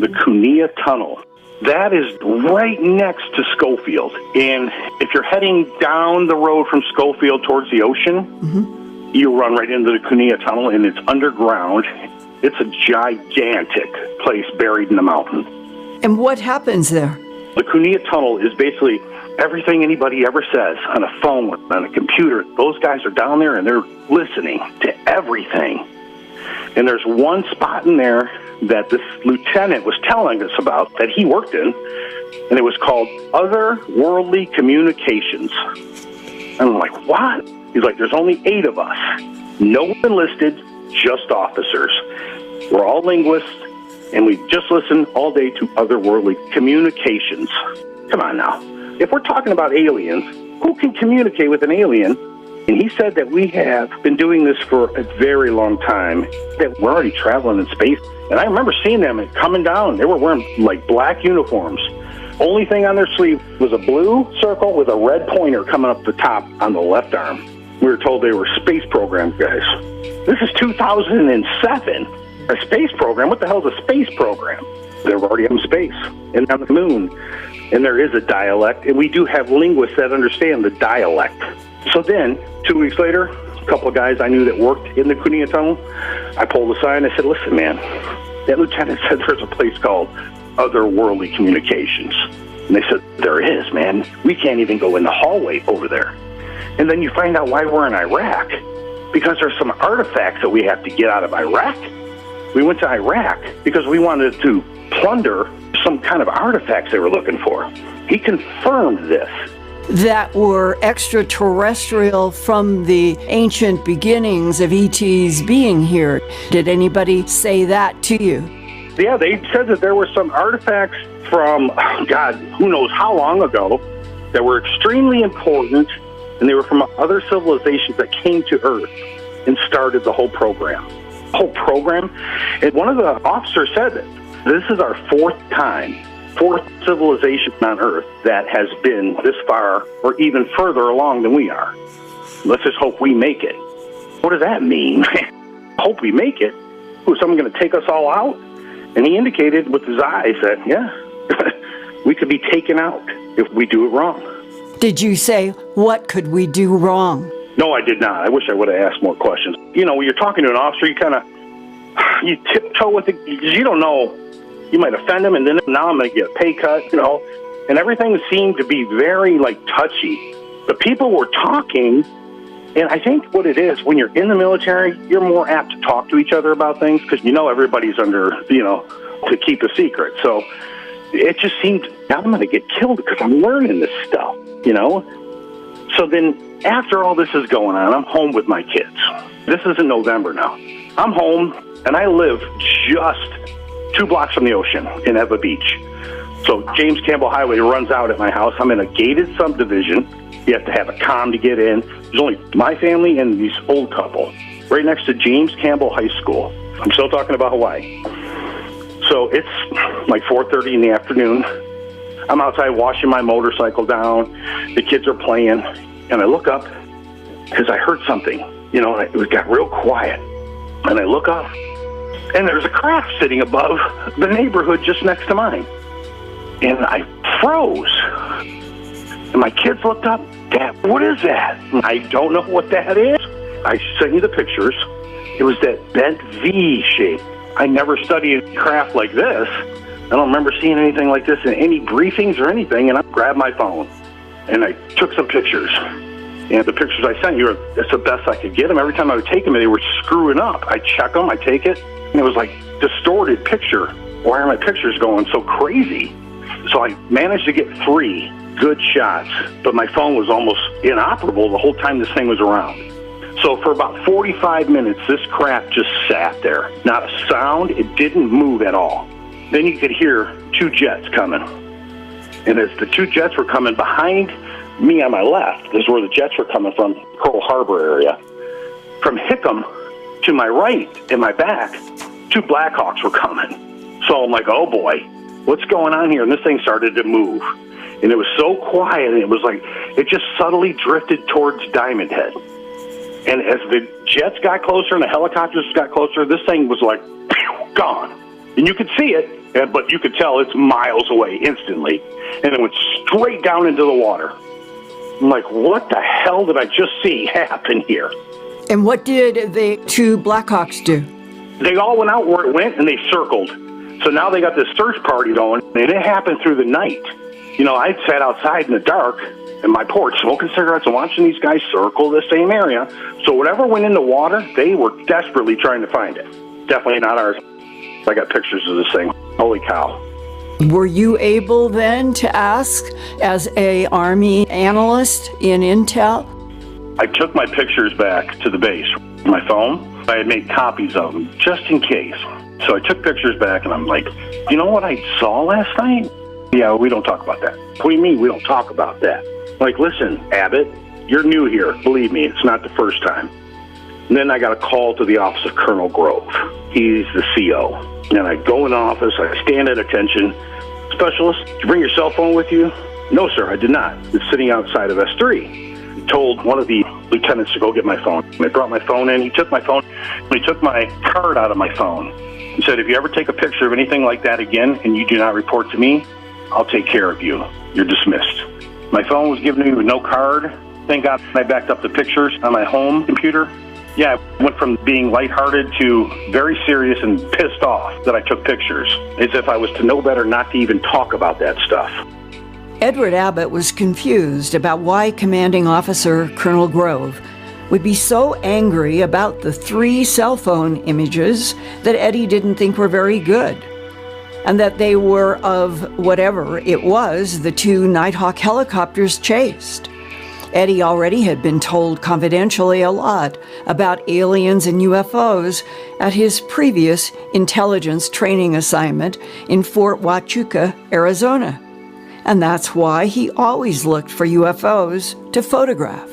the Cunha Tunnel. That is right next to Schofield. And if you're heading down the road from Schofield towards the ocean, you run right into the Cunha Tunnel, and it's underground. It's a gigantic place buried in the mountain. And what happens there? The Cunha Tunnel is basically everything anybody ever says on a phone, on a computer. Those guys are down there, and they're listening to everything. And there's one spot in there that this lieutenant was telling us about that he worked in, and it was called Otherworldly Communications. And I'm like, what? He's like, there's only 8 of us. No one enlisted, just officers. We're all linguists, and we just listen all day to otherworldly communications. Come on now. If we're talking about aliens, who can communicate with an alien? And he said that we have been doing this for a very long time, that we're already traveling in space. And I remember seeing them coming down. They were wearing like black uniforms. Only thing on their sleeve was a blue circle with a red pointer coming up the top on the left arm. We were told they were space program guys. This is 2007. A space program? What the hell is a space program? They're already in space and on the moon. And there is a dialect, and we do have linguists that understand the dialect. So then, 2 weeks later, a couple of guys I knew that worked in the Cunha Tunnel, I pulled aside and I said, listen, man, that lieutenant said there's a place called Otherworldly Communications. And they said, there is, man. We can't even go in the hallway over there. And then you find out why we're in Iraq, because there's some artifacts that we have to get out of Iraq. We went to Iraq because we wanted to plunder some kind of artifacts they were looking for. He confirmed this. That were extraterrestrial from the ancient beginnings of ETs being here. Did anybody say that to you? Yeah, they said that there were some artifacts from, God, who knows how long ago, that were extremely important, and they were from other civilizations that came to Earth and started the whole program. And one of the officers said that this is our 4th civilization on Earth that has been this far or even further along than we are. Let's just hope we make it. What does that mean? Hope we make it? Is someone going to take us all out? And he indicated with his eyes that, yeah, we could be taken out if we do it wrong. Did you say, what could we do wrong? No, I did not. I wish I would have asked more questions. You know, when you're talking to an officer, you tiptoe with it because you don't know. You might offend them, and then now I'm going to get a pay cut, you know. And everything seemed to be very, touchy. The people were talking, and I think what it is, when you're in the military, you're more apt to talk to each other about things because you know everybody's under, to keep a secret. So it just seemed, I'm going to get killed because I'm learning this stuff, So then after all this is going on, I'm home with my kids. This is in November now. I'm home, and I live just 2 blocks from the ocean in Eva Beach. So James Campbell Highway runs out at my house. I'm in a gated subdivision. You have to have a comm to get in. There's only my family and this old couple right next to James Campbell High School. I'm still talking about Hawaii. So it's like 4:30 in the afternoon. I'm outside washing my motorcycle down. The kids are playing. And I look up because I heard something. It got real quiet. And I look up. And there's a craft sitting above the neighborhood just next to mine. And I froze. And my kids looked up. Dad, what is that? I don't know what that is. I sent you the pictures. It was that bent V shape. I never studied craft like this. I don't remember seeing anything like this in any briefings or anything. And I grabbed my phone. And I took some pictures. And the pictures I sent you, that's the best I could get them. Every time I would take them, they were screwing up. I check them. I take it. And it was like distorted picture. Why are my pictures going so crazy? So I managed to get 3 good shots, but my phone was almost inoperable the whole time this thing was around. So for about 45 minutes, this craft just sat there. Not a sound. It didn't move at all. Then you could hear 2 jets coming. And as the 2 jets were coming behind me on my left, this is where the jets were coming from, Pearl Harbor area. From Hickam to my right and my back, 2 Blackhawks were coming. So I'm like, oh boy, what's going on here? And this thing started to move. And it was so quiet, and it was like, it just subtly drifted towards Diamond Head. And as the jets got closer and the helicopters got closer, this thing was like, gone. And you could see it. but you could tell it's miles away instantly. And it went straight down into the water. I'm like, what the hell did I just see happen here? And what did the two Blackhawks do? They all went out where it went, and they circled. So now they got this search party going, and it happened through the night. You know, I sat outside in the dark in my porch smoking cigarettes and watching these guys circle the same area. So whatever went in the water, they were desperately trying to find it. Definitely not ours. I got pictures of this thing. Holy cow. Were you able then to ask, as a Army analyst in Intel? I took my pictures back to the base. My phone, I had made copies of them just in case. So I took pictures back, and I'm like, you know what I saw last night? Yeah, we don't talk about that. What do you mean we don't talk about that? Like, listen, Abbott, you're new here. Believe me, it's not the first time. And then I got a call to the office of Colonel Grove. He's the CO. And I go in the office, I stand at attention. Specialist, did you bring your cell phone with you? No, sir, I did not. It's sitting outside of S3. I told one of the lieutenants to go get my phone. I brought my phone in. He took my phone. He took my card out of my phone. He said, if you ever take a picture of anything like that again and you do not report to me, I'll take care of you. You're dismissed. My phone was given to me with no card. Thank God I backed up the pictures on my home computer. Yeah, I went from being lighthearted to very serious and pissed off that I took pictures, as if I was to know better not to even talk about that stuff. Edward Abbott was confused about why Commanding Officer Colonel Grove would be so angry about the 3 cell phone images that Eddie didn't think were very good, and that they were of whatever it was the 2 Nighthawk helicopters chased. Eddie already had been told confidentially a lot about aliens and UFOs at his previous intelligence training assignment in Fort Huachuca, Arizona. And that's why he always looked for UFOs to photograph.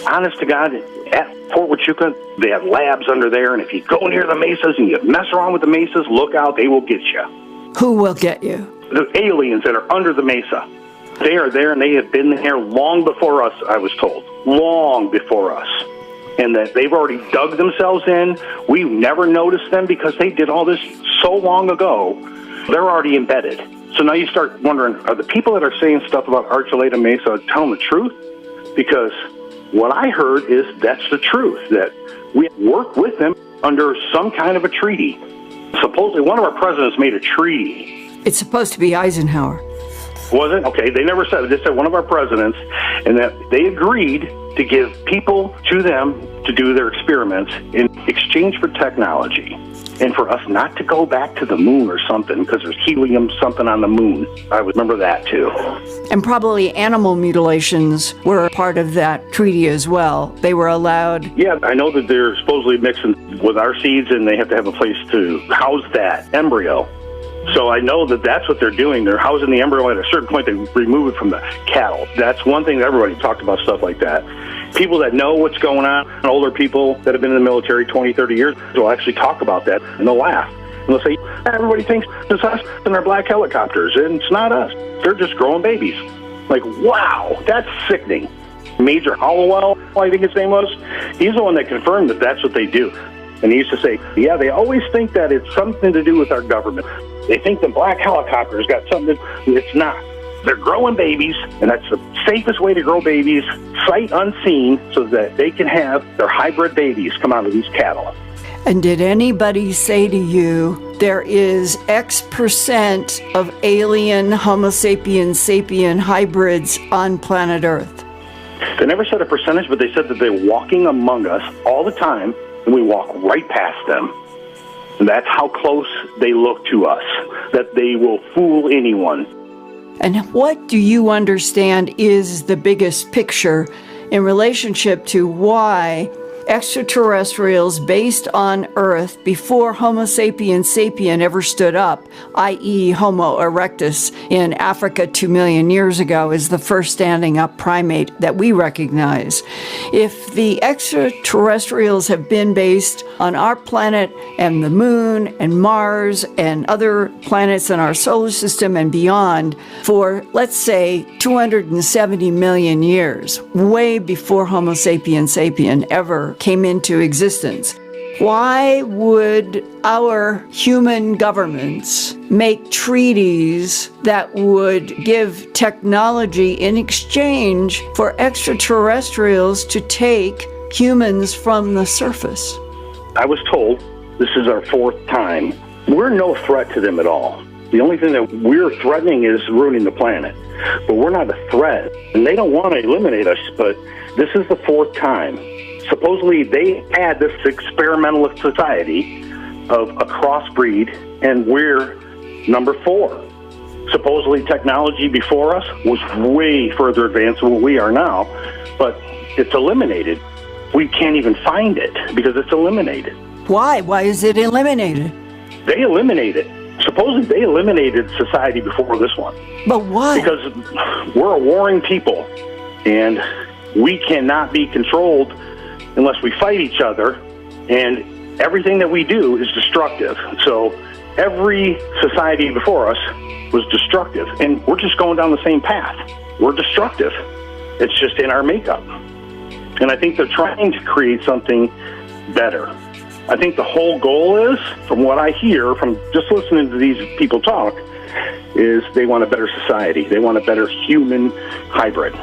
Honest to God, at Fort Huachuca, they have labs under there, and if you go near the mesas and you mess around with the mesas, look out, they will get you. Who will get you? The aliens that are under the mesa. They are there, and they have been there long before us, I was told. Long before us. And that they've already dug themselves in. We've never noticed them because they did all this so long ago. They're already embedded. So now you start wondering, are the people that are saying stuff about Archuleta Mesa telling the truth? Because what I heard is that's the truth, that we work with them under some kind of a treaty. Supposedly one of our presidents made a treaty. It's supposed to be Eisenhower. Was it? Okay, they never said it. They said one of our presidents, and that they agreed to give people to them to do their experiments in exchange for technology. And for us not to go back to the moon or something, because there's helium something on the moon. I remember that too. And probably animal mutilations were part of that treaty as well. They were allowed. Yeah, I know that they're supposedly mixing with our seeds, and they have to have a place to house that embryo. So I know that that's what they're doing. They're housing the embryo. At a certain point, they remove it from the cattle. That's one thing that everybody talked about, stuff like that. People that know what's going on, older people that have been in the military 20, 30 years, will actually talk about that, and they'll laugh. And they'll say, everybody thinks it's us in our black helicopters, and it's not us. They're just growing babies. Like, wow, that's sickening. Major Hollowell, I think his name was, he's the one that confirmed that that's what they do. And he used to say, yeah, they always think that it's something to do with our government. They think the black helicopters got something it's not. They're growing babies, and that's the safest way to grow babies, sight unseen, so that they can have their hybrid babies come out of these cattle. And did anybody say to you, there is X% of alien Homo sapien sapien hybrids on planet Earth? They never said a percentage, but they said that they're walking among us all the time, and we walk right past them. And that's how close they look to us, that they will fool anyone. And what do you understand is the biggest picture in relationship to why extraterrestrials based on Earth before Homo sapiens sapien ever stood up, i.e. Homo erectus in Africa 2 million years ago, is the first standing up primate that we recognize. If the extraterrestrials have been based on our planet and the moon and Mars and other planets in our solar system and beyond for, let's say, 270 million years, way before Homo sapiens sapien ever came into existence. Why would our human governments make treaties that would give technology in exchange for extraterrestrials to take humans from the surface? I was told this is our 4th time. We're no threat to them at all. The only thing that we're threatening is ruining the planet. But we're not a threat. And they don't want to eliminate us, but this is the 4th time. Supposedly, they had this experimentalist society of a crossbreed, and we're number 4. Supposedly, technology before us was way further advanced than what we are now, but it's eliminated. We can't even find it because it's eliminated. Why? Why is it eliminated? They eliminated it. Supposedly, they eliminated society before this one. But why? Because we're a warring people, and we cannot be controlled unless we fight each other, and everything that we do is destructive. So every society before us was destructive, and we're just going down the same path. We're destructive. It's just in our makeup. And I think they're trying to create something better. I think the whole goal is, from what I hear from just listening to these people talk, is they want a better society. They want a better human hybrid.